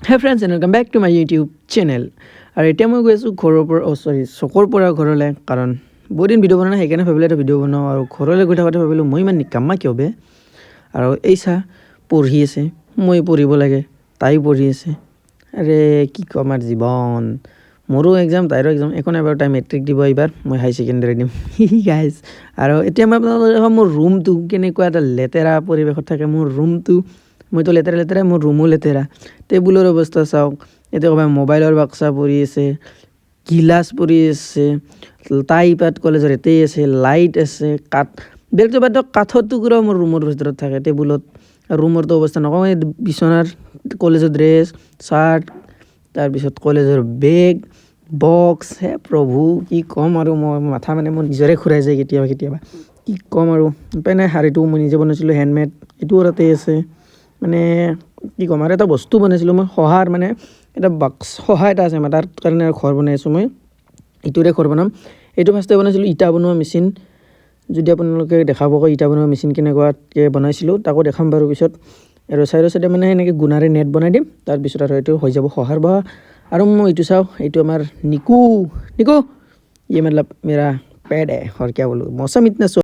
Hey friends and welcome back to my YouTube channel. আৰু এতিয়া মই গৈ আছোঁ ঘৰৰ পৰা চকৰ পৰা ঘৰলৈ কাৰণ বহুত দিন ভিডিঅ' বনোৱা নাই সেইকাৰণে ভাবিলোঁ এটা ভিডিঅ' বনাওঁ আৰু ঘৰলৈ গৈ থাকোঁতে ভাবিলোঁ মই ইমান নিকাম্মা কিয় বে আৰু এই চা পঢ়ি আছে মই পঢ়িব লাগে তাই পঢ়ি আছে আৰে কি ক'ম আৰু জীৱন মোৰো এক্সাম তাইৰো এক্সাম একো নাই বাৰু তাই মেট্ৰিক দিব এইবাৰ মই হাই ছেকেণ্ডেৰী দিম গাইজ আৰু এতিয়া মই আপোনালোকক মোৰ ৰুমটো কেনেকুৱা এটা লেতেৰা পৰিৱেশত থাকে মোৰ ৰুমটো মইতো লেতেৰা মোৰ ৰুমো লেতেৰা টেবুলৰ অৱস্থা চাওক এতিয়া ক'বা মোবাইলৰ বাক্সা পৰি আছে গিলাচ পৰি আছে টাইপাত কলেজৰ এতেই আছে লাইট আছে বেলেগটো বাদ দিয়ক কাঠৰ টুকুৰাও মোৰ ৰুমৰ ভিতৰত থাকে টেবুলত ৰুমৰতো অৱস্থা নকওঁ বিচনাৰ কলেজৰ ড্ৰেছ চাৰ্ট তাৰপিছত কলেজৰ বেগ বক্স হে প্ৰভু কি ক'ম আৰু মই মাথা মানে মোৰ নিজৰে ঘূৰাই যায় কেতিয়াবা কি ক'ম আৰু উপায় নাই শাড়ীটো মই নিজে বনাইছিলোঁ হেণ্ডমেড এইটোও তাতে আছে মানে কি ক'ম আৰু এটা বস্তু বনাইছিলোঁ মই সহাৰ মানে এটা সহা এটা আছে মানে তাৰ কাৰণে ঘৰ বনাই আছোঁ মই ইটোৰে ঘৰ বনাম এইটো ফাৰ্ষ্টে বনাইছিলোঁ ইটা বনোৱা মেচিন যদি আপোনালোকে দেখাব কয় ইটা বনোৱা মেচিন কেনেকুৱাকৈ বনাইছিলোঁ তাকো দেখাম বাৰু পিছত আৰু চাইডে মানে এনেকৈ গুণাৰে নেট বনাই দিম তাৰপিছত আৰু এইটো হৈ যাব সহাৰ বহা আৰু মই এইটো চাওঁ এইটো আমাৰ নিকু ये मतलब मेरा पेड है और क्या बोलूँ मौसम इतना